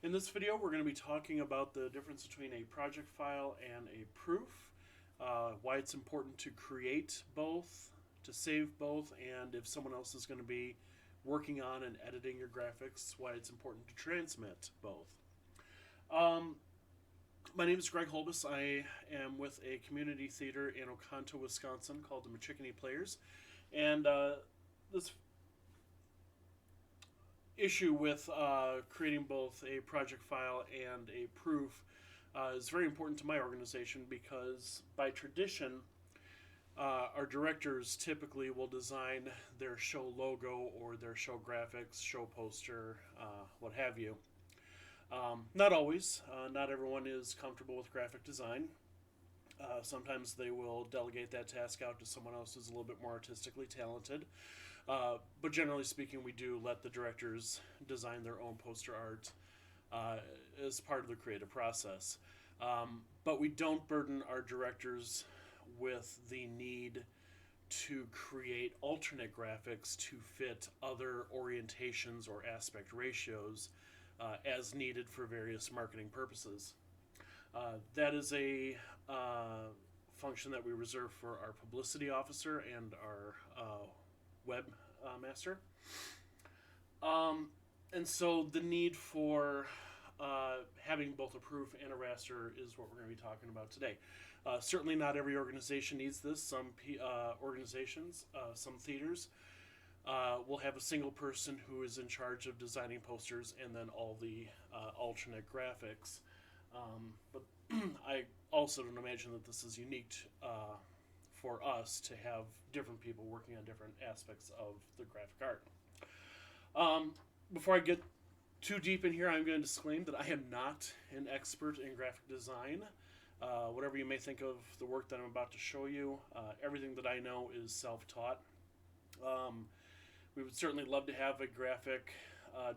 In this video, we're going to be talking about the difference between a project file and a proof, why it's important to create both, to save both, and if someone else is going to be working on and editing your graphics, why it's important to transmit both. Um, my name is Greg Holbus. I am with a community theater in Oconto, Wisconsin called the Machickanee Players. And this issue with creating both a project file and a proof is very important to my organization because by tradition, our directors typically will design their show logo or their show graphics, show poster, what have you. Not always. Not everyone is comfortable with graphic design. Sometimes they will delegate that task out to someone else who's a little bit more artistically talented. But generally speaking, we do let the directors design their own poster art as part of the creative process. But we don't burden our directors with the need to create alternate graphics to fit other orientations or aspect ratios as needed for various marketing purposes. That is a function that we reserve for our publicity officer and our web master. And so the need for having both a proof and a raster is what we're going to be talking about today. Certainly not every organization needs this. Some organizations, some theaters, will have a single person who is in charge of designing posters and then all the alternate graphics. But I also don't imagine that this is unique for us to have different people working on different aspects of the graphic art. Before I get too deep in here, I'm going to disclaim that I am not an expert in graphic design. Whatever you may think of the work that I'm about to show you, everything that I know is self-taught. We would certainly love to have a graphic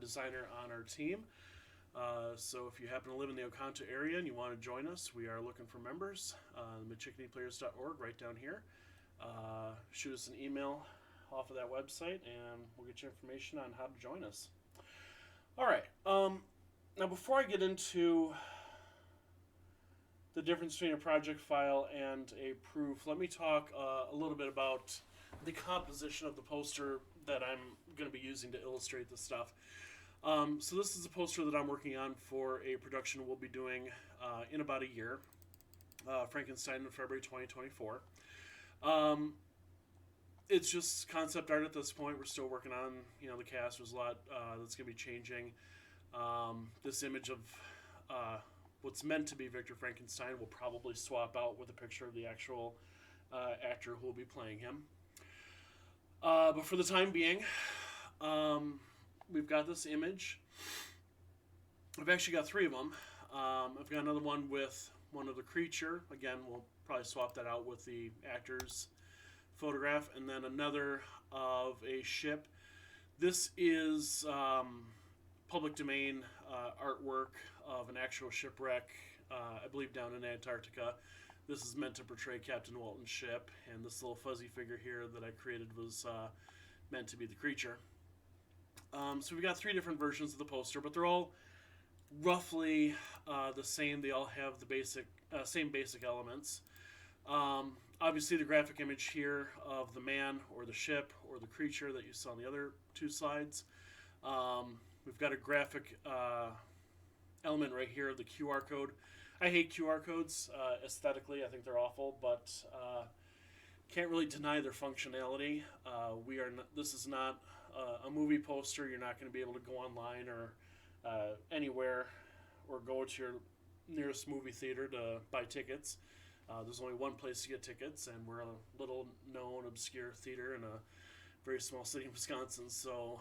designer on our team. So if you happen to live in the Oconto area and you want to join us, we are looking for members. Machickaneeplayers.org, right down here. Shoot us an email off of that website and we'll get you information on how to join us. All right. Now before I get into the difference between a project file and a proof, let me talk a little bit about the composition of the poster that I'm going to be using to illustrate this stuff. So this is a poster that I'm working on for a production we'll be doing in about a year, Frankenstein in February 2024. It's just concept art at this point. We're still working on the cast. There's a lot that's going to be changing. This image of what's meant to be Victor Frankenstein will probably swap out with a picture of the actual actor who will be playing him. But for the time being, we've got this image. I've actually got three of them. I've got another one with one of the creature. Again, we'll probably swap that out with the actor's photograph. And then another of a ship. This is public domain artwork of an actual shipwreck, I believe down in Antarctica. This is meant to portray Captain Walton's ship. And this little fuzzy figure here that I created was meant to be the creature. So we've got three different versions of the poster, but they're all roughly the same. They all have the same basic elements. Obviously, the graphic image here of the man or the ship or the creature that you saw on the other two slides. We've got a graphic element right here, the QR code. I hate QR codes aesthetically. I think they're awful, but can't really deny their functionality. This is not a movie poster. You're not going to be able to go online or anywhere or go to your nearest movie theater to buy tickets. There's only one place to get tickets, and we're a little known, obscure theater in a very small city in Wisconsin, so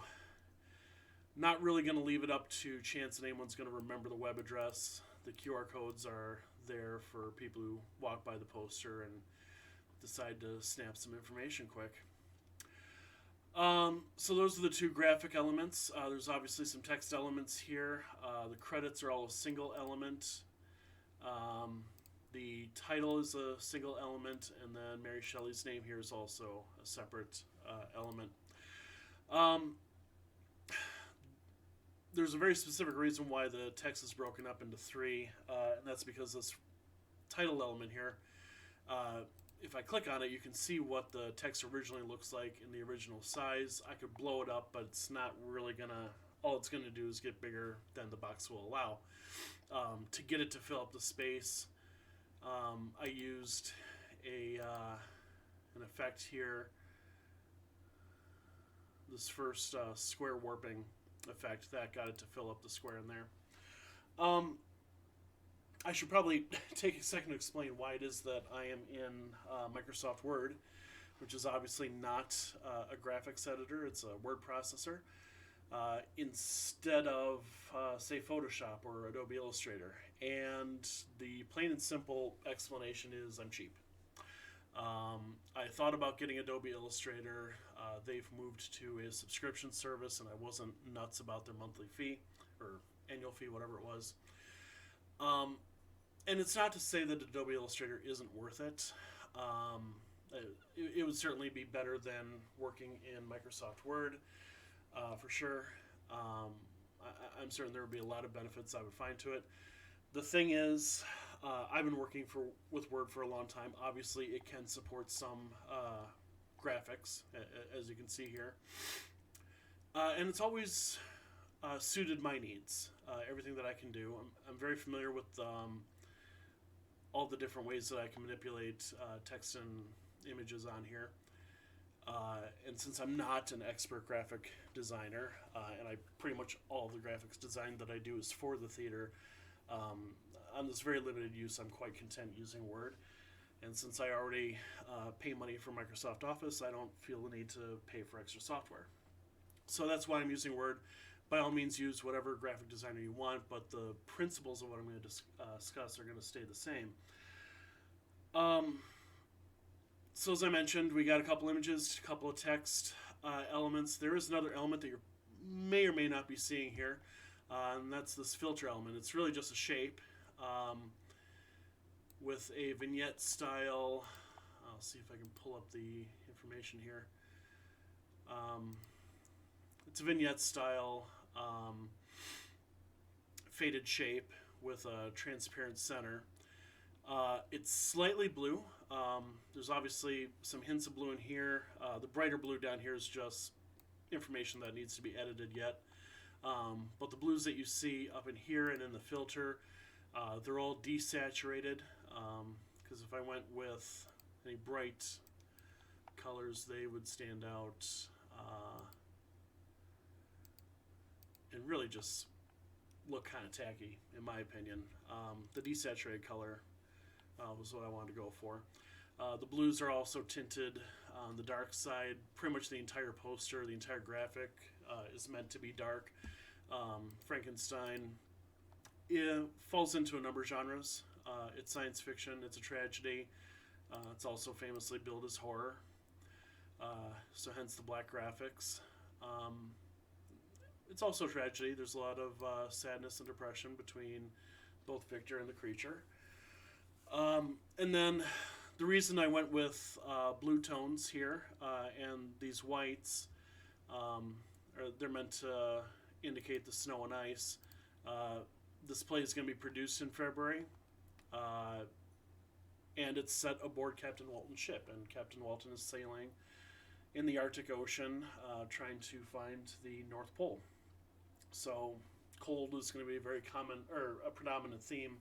not really going to leave it up to chance that anyone's going to remember the web address. The QR codes are there for people who walk by the poster and decide to snap some information quick. So those are the two graphic elements. There's obviously some text elements here. The credits are all a single element. The title is a single element, and then Mary Shelley's name here is also a separate element. there's a very specific reason why the text is broken up into three, and that's because this title element here, if I click on it, you can see what the text originally looks like in the original size. I could blow it up, but it's not really gonna, all it's gonna do is get bigger than the box will allow. To get it to fill up the space, I used an effect here, this first square warping effect that got it to fill up the square in there. I should probably take a second to explain why it is that I am in Microsoft Word, which is obviously not a graphics editor, it's a word processor, instead of, say, Photoshop or Adobe Illustrator. And the plain and simple explanation is I'm cheap. I thought about getting Adobe Illustrator. They've moved to a subscription service, and I wasn't nuts about their monthly fee or annual fee, whatever it was. And it's not to say that Adobe Illustrator isn't worth it. It would certainly be better than working in Microsoft Word, for sure. I'm certain there would be a lot of benefits I would find to it. The thing is, I've been working with Word for a long time. Obviously, it can support some graphics, as you can see here. And it's always suited my needs, everything that I can do. I'm very familiar with all the different ways that I can manipulate text and images on here. And since I'm not an expert graphic designer, and I pretty much all the graphics design that I do is for the theater, on this very limited use, I'm quite content using Word. And since I already pay money for Microsoft Office, I don't feel the need to pay for extra software. So that's why I'm using Word. By all means, use whatever graphic designer you want, but the principles of what I'm going to discuss are going to stay the same. So as I mentioned, we got a couple images, a couple of text elements. There is another element that you may or may not be seeing here, and that's this filter element. It's really just a shape with a vignette style. I'll see if I can pull up the information here. It's a vignette style faded shape with a transparent center. It's slightly blue. There's obviously some hints of blue in here. The brighter blue down here is just information that needs to be edited yet. But the blues that you see up in here and in the filter, they're all desaturated, because if I went with any bright colors, they would stand out and really just look kind of tacky, in my opinion. The desaturated color was what I wanted to go for. The blues are also tinted on the dark side. Pretty much the entire poster, the entire graphic is meant to be dark. Frankenstein, it falls into a number of genres. It's science fiction, it's a tragedy. It's also famously billed as horror. So hence the black graphics. It's also a tragedy. There's a lot of sadness and depression between both Victor and the creature. And then the reason I went with blue tones here and these whites, they're meant to indicate the snow and ice. This play is going to be produced in February, and it's set aboard Captain Walton's ship, and Captain Walton is sailing in the Arctic Ocean trying to find the North Pole. So cold is going to be a very common, or a predominant theme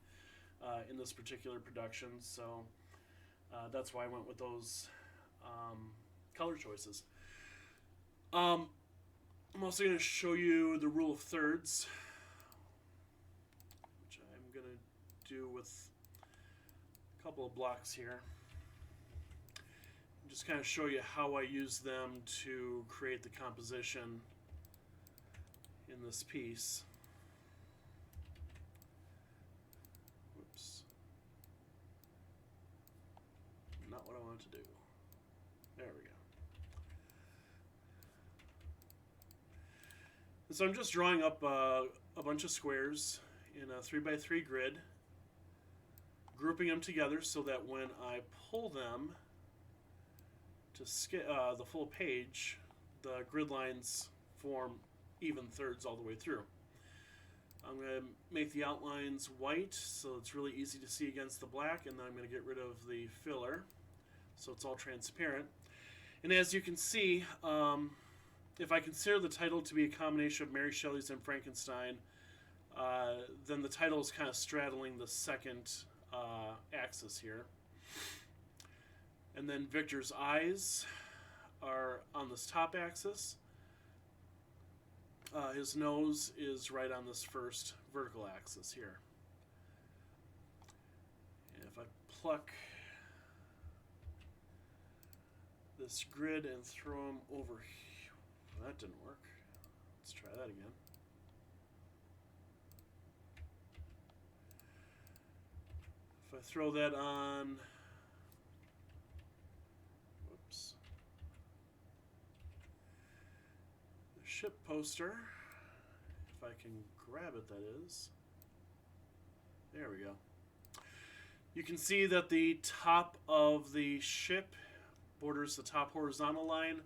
in this particular production, so that's why I went with those color choices. I'm also going to show you the rule of thirds, which I'm going to do with a couple of blocks here. Just kind of show you how I use them to create the composition in this piece. Whoops. Not what I wanted to do. There we go. And so I'm just drawing up a bunch of squares in a 3x3 grid, grouping them together so that when I pull them to the full page, the grid lines form even thirds all the way through. I'm going to make the outlines white so it's really easy to see against the black, and then I'm going to get rid of the filler so it's all transparent. And as you can see, if I consider the title to be a combination of Mary Shelley's and Frankenstein, then the title is kind of straddling the second axis here. And then Victor's eyes are on this top axis. His nose is right on this first vertical axis here. And if I pluck this grid and throw him over here, well, that didn't work. Let's try that again. If I throw that on, whoops, the ship poster, if I can grab it, that is, there we go. You can see that the top of the ship borders the top horizontal line,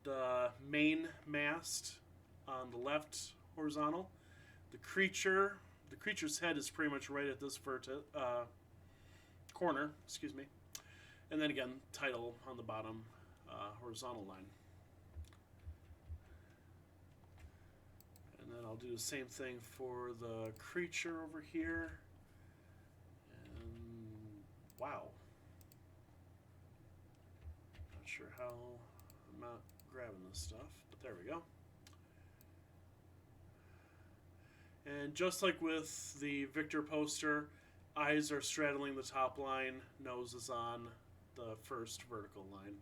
the main mast on the left horizontal. The creature's head is pretty much right at this corner, excuse me. And then again, title on the bottom horizontal line. And then I'll do the same thing for the creature over here. And wow. Not sure how I'm not grabbing this stuff, but there we go. And just like with the Victor poster, eyes are straddling the top line, nose is on the first vertical line.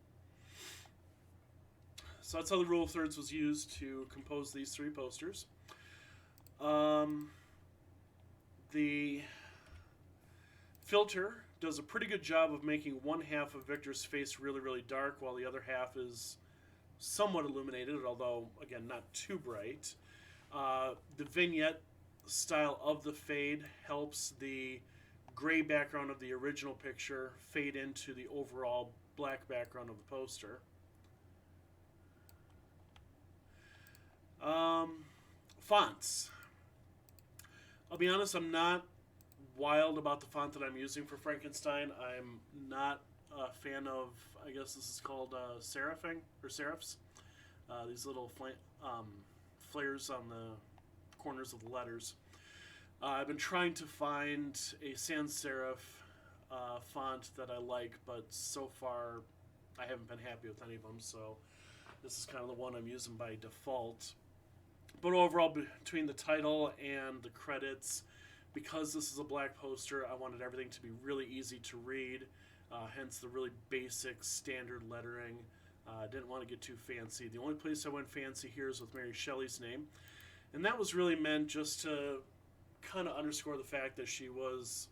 So that's how the rule of thirds was used to compose these three posters. The filter does a pretty good job of making one half of Victor's face really, really dark, while the other half is somewhat illuminated, although, again, not too bright. The vignette style of the fade helps the gray background of the original picture fade into the overall black background of the poster. Fonts. I'll be honest, I'm not wild about the font that I'm using for Frankenstein. I'm not a fan of, I guess this is called serifing, or serifs. These little flares on the corners of the letters. I've been trying to find a sans serif font that I like, but so far I haven't been happy with any of them, so this is kind of the one I'm using by default. But overall, between the title and the credits, because this is a black poster, I wanted everything to be really easy to read, hence the really basic standard lettering. Didn't want to get too fancy. The only place I went fancy here is with Mary Shelley's name, and that was really meant just to kind of underscore the fact that she was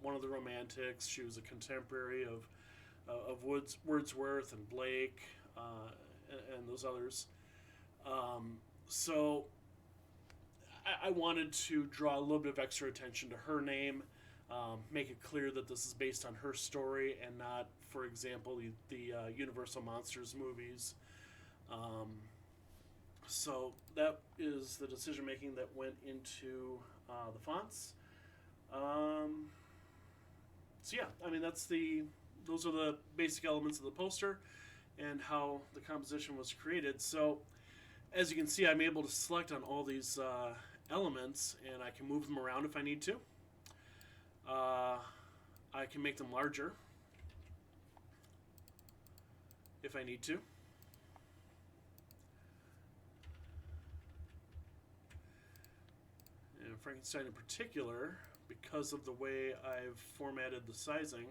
one of the Romantics. She was a contemporary of Wordsworth and Blake and those others. So I wanted to draw a little bit of extra attention to her name, make it clear that this is based on her story and not, for example, the Universal Monsters movies. So that is the decision making that went into the fonts. So yeah, I mean those are the basic elements of the poster and how the composition was created. So as you can see, I'm able to select on all these elements, and I can move them around if I need to. I can make them larger if I need to. And Frankenstein in particular, because of the way I've formatted the sizing,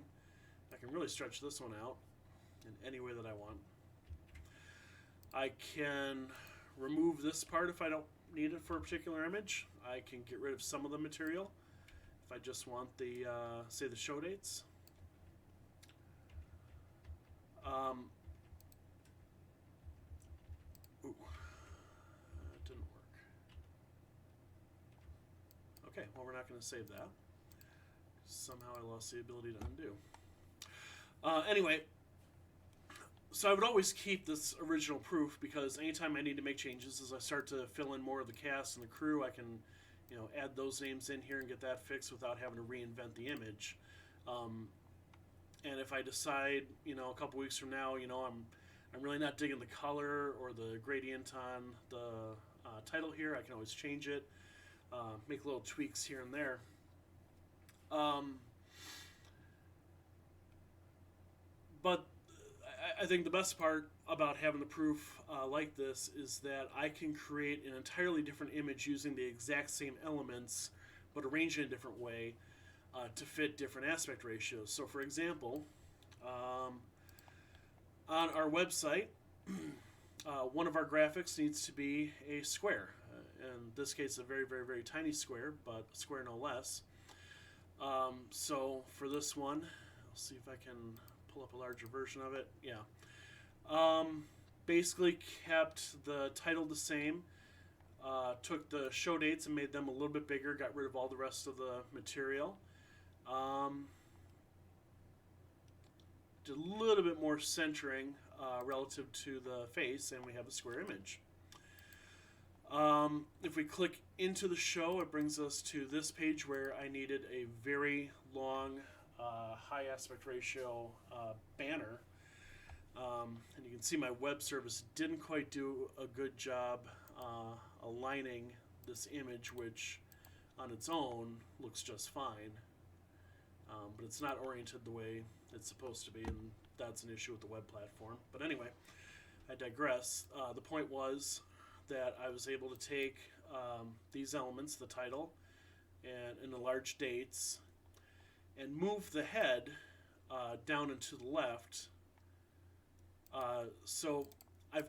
I can really stretch this one out in any way that I want. I can remove this part if I don't need it for a particular image. I can get rid of some of the material if I just want the, say, the show dates. Ooh, that didn't work. Okay, well, we're not going to save that. Somehow I lost the ability to undo. Anyway, so I would always keep this original proof, because anytime I need to make changes, as I start to fill in more of the cast and the crew, I can add those names in here and get that fixed without having to reinvent the image. And if I decide, a couple weeks from now, I'm really not digging the color or the gradient on the title here, I can always change it, make little tweaks here and there. But I think the best part about having the proof like this is that I can create an entirely different image using the exact same elements, but arranged in a different way to fit different aspect ratios. So, for example, on our website, one of our graphics needs to be a square. In this case, a very, very, very tiny square, but a square no less. So for this one, I'll see if I can pull up a larger version of it. Yeah. Basically kept the title the same. Took the show dates and made them a little bit bigger. Got rid of all the rest of the material. Did a little bit more centering relative to the face, and we have a square image. If we click into the show, it brings us to this page where I needed a very long, high aspect ratio banner. And you can see my web service didn't quite do a good job aligning this image, which on its own looks just fine. But it's not oriented the way it's supposed to be, and that's an issue with the web platform. But anyway, I digress. The point was that I was able to take these elements, the title and the large dates, and move the head down and to the left. So I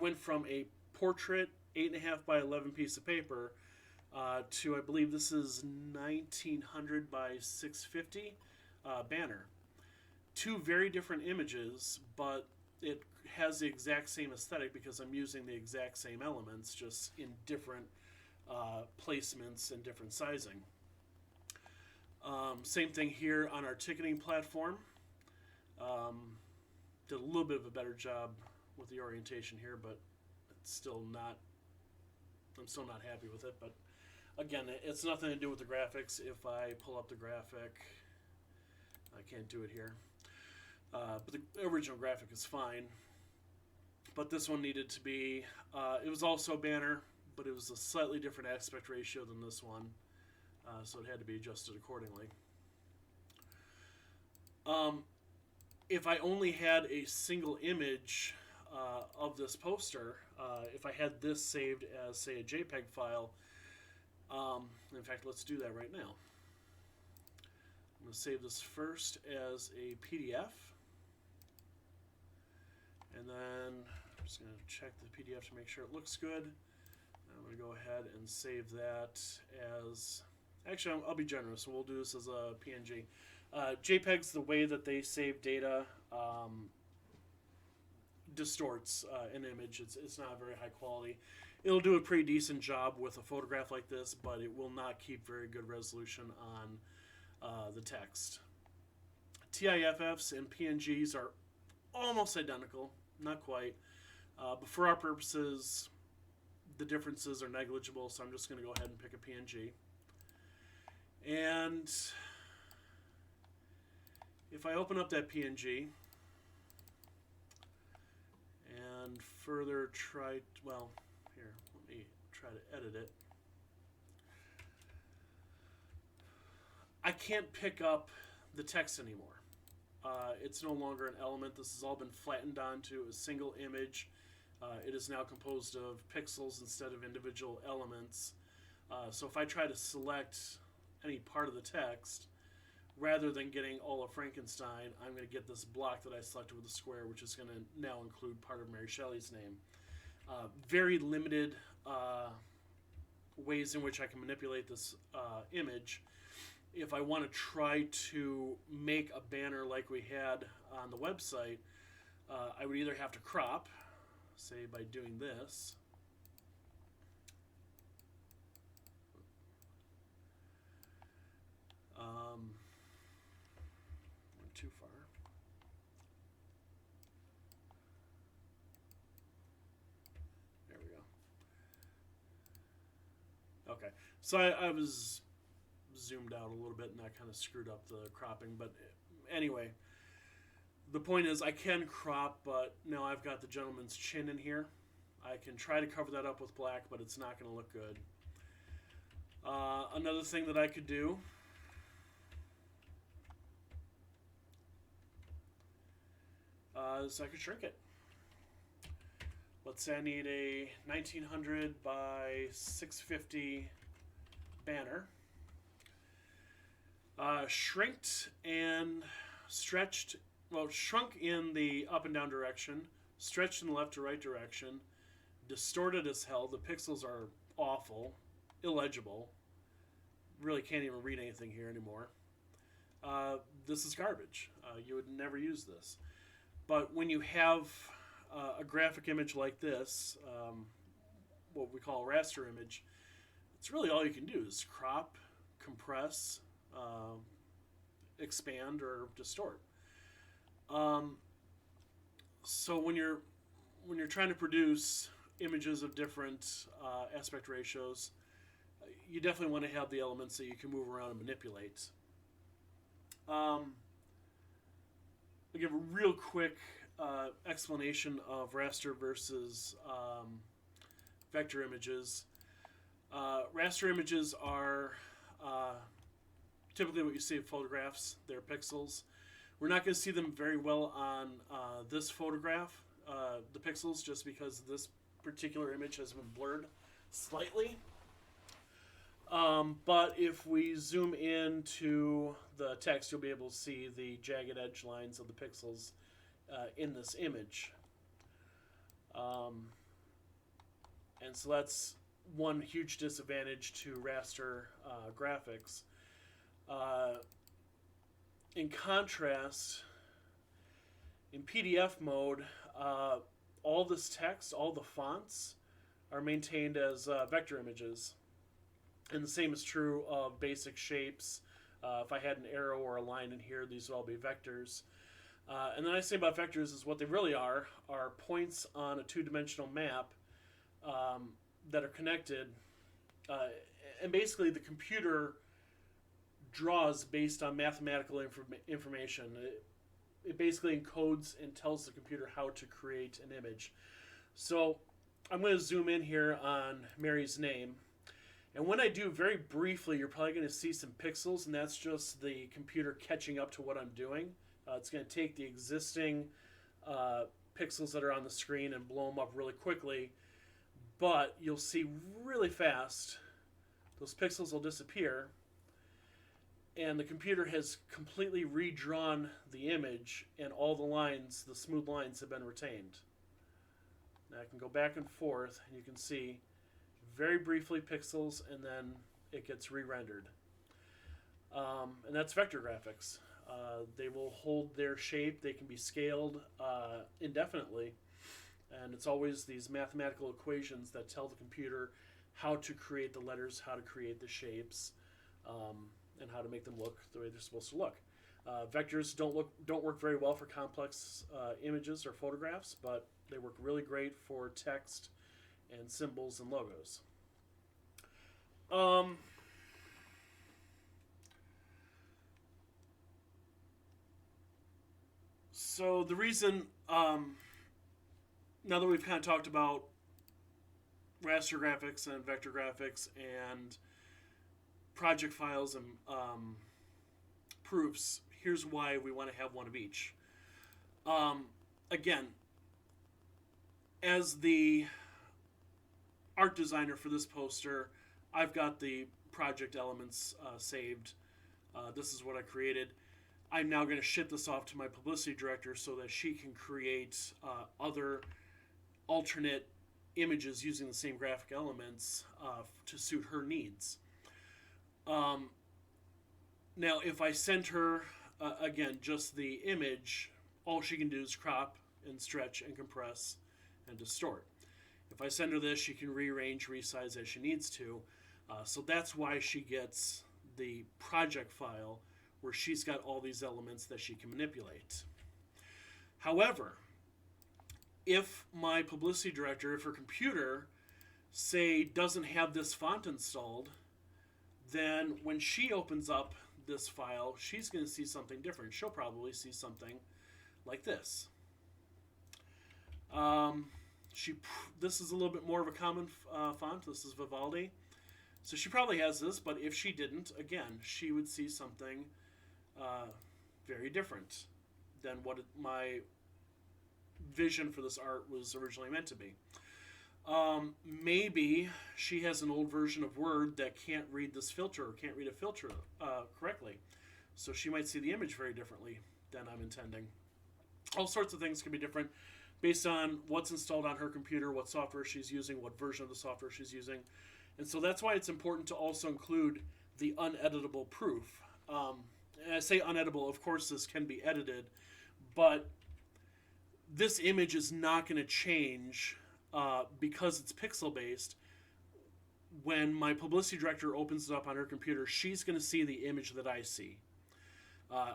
went from a portrait 8.5 by 11 piece of paper to, I believe this is 1900 by 650 banner. Two very different images, but it has the exact same aesthetic because I'm using the exact same elements, just in different placements and different sizing. Same thing here on our ticketing platform. Did a little bit of a better job with the orientation here, but it's still not, I'm still not happy with it. But again, it's nothing to do with the graphics. If I pull up the graphic, I can't do it here. But the original graphic is fine. But this one needed to be, it was also a banner, but it was a slightly different aspect ratio than this one. So it had to be adjusted accordingly. If I only had a single image of this poster, if I had this saved as, say, a JPEG file, in fact, let's do that right now. I'm going to save this first as a PDF. And then I'm just going to check the PDF to make sure it looks good. I'm going to go ahead and save that as... Actually, I'll be generous. We'll do this as a PNG. JPEG's the way that they save data distorts an image. It's not very high quality. It'll do a pretty decent job with a photograph like this, but it will not keep very good resolution on the text. TIFFs and PNGs are almost identical, not quite. But for our purposes, the differences are negligible, so I'm just going to go ahead and pick a PNG. And if I open up that PNG and further try, well, here, let me try to edit it. I can't pick up the text anymore. It's no longer an element. This has all been flattened onto a single image. It is now composed of pixels instead of individual elements. So if I try to select any part of the text, rather than getting all of Frankenstein, I'm going to get this block that I selected with a square, which is going to now include part of Mary Shelley's name. Very limited ways in which I can manipulate this image. If I want to try to make a banner like we had on the website, I would either have to crop, say by doing this, went too far. There we Okay. So I was zoomed out a little bit, and that kind of screwed up the cropping. But anyway, the point is I can crop, but now I've got the gentleman's chin in here. I can try to cover that up with black, but it's not going to look good. Another thing that I could do is I could shrink it. Let's say I need a 1900 by 650 banner. Shrinked and stretched, well, shrunk in the up and down direction, stretched in the left to right direction, distorted as hell. The pixels are awful, illegible. Really can't even read anything here anymore. This is garbage. You would never use this. But when you have a graphic image like this, what we call a raster image, it's really all you can do is crop, compress, expand, or distort. So when you're trying to produce images of different aspect ratios, you definitely want to have the elements that you can move around and manipulate. I'll give a real quick explanation of raster versus vector images. Raster images are typically what you see in photographs. They're pixels. We're not going to see them very well on this photograph, the pixels, just because this particular image has been blurred slightly. But if we zoom into the text, you'll be able to see the jagged edge lines of the pixels in this image. And so that's one huge disadvantage to raster graphics. In contrast, in PDF mode, all this text, all the fonts, are maintained as vector images. And the same is true of basic shapes. If I had an arrow or a line in here, these would all be vectors. And then I say about vectors is what they really are points on a two-dimensional map that are connected. And basically the computer draws based on mathematical information. It basically encodes and tells the computer how to create an image. So I'm going to zoom in here on Mary's name. And when I do, very briefly, you're probably going to see some pixels, and that's just the computer catching up to what I'm doing. It's going to take the existing pixels that are on the screen and blow them up really quickly. But you'll see really fast, those pixels will disappear, and the computer has completely redrawn the image, and all the lines, the smooth lines, have been retained. Now I can go back and forth, and you can see very briefly pixels, and then it gets re-rendered. And that's vector graphics. They will hold their shape. They can be scaled indefinitely. And it's always these mathematical equations that tell the computer how to create the letters, how to create the shapes, and how to make them look the way they're supposed to look. Vectors don't work very well for complex images or photographs, but they work really great for text and symbols and logos. So the reason, now that we've kind of talked about raster graphics and vector graphics and project files and proofs, here's why we want to have one of each. Again, as the art designer for this poster, I've got the project elements saved. This is what I created. I'm now going to ship this off to my publicity director so that she can create other alternate images using the same graphic elements to suit her needs. Now, if I send her, again, just the image, all she can do is crop and stretch and compress and distort. If I send her this, she can rearrange, resize as she needs to. So that's why she gets the project file where she's got all these elements that she can manipulate. However, if my publicity director, if her computer say, doesn't have this font installed, then when she opens up this file, she's going to see something different. She'll probably see something like this. This is a little bit more of a common font. This is Vivaldi. So she probably has this, but if she didn't, again, she would see something very different than what my vision for this art was originally meant to be. Maybe she has an old version of Word that can't read this filter or can't read a filter correctly. So she might see the image very differently than I'm intending. All sorts of things can be different based on what's installed on her computer, what software she's using, what version of the software she's using. And so that's why it's important to also include the uneditable proof. And I say uneditable, of course this can be edited, but this image is not going to change because it's pixel based. When my publicity director opens it up on her computer, she's going to see the image that I see,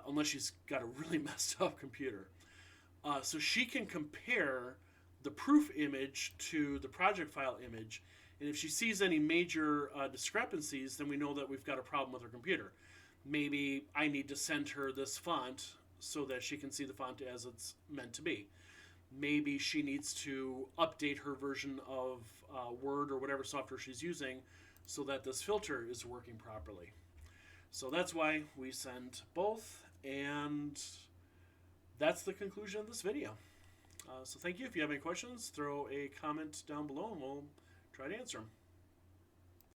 unless she's got a really messed up computer. So she can compare the proof image to the project file image, and if she sees any major discrepancies, then we know that we've got a problem with her computer. Maybe I need to send her this font so that she can see the font as it's meant to be. Maybe she needs to update her version of Word or whatever software she's using so that this filter is working properly. So that's why we send both, and that's the conclusion of this video. So thank you. If you have any questions, throw a comment down below and we'll try to answer them.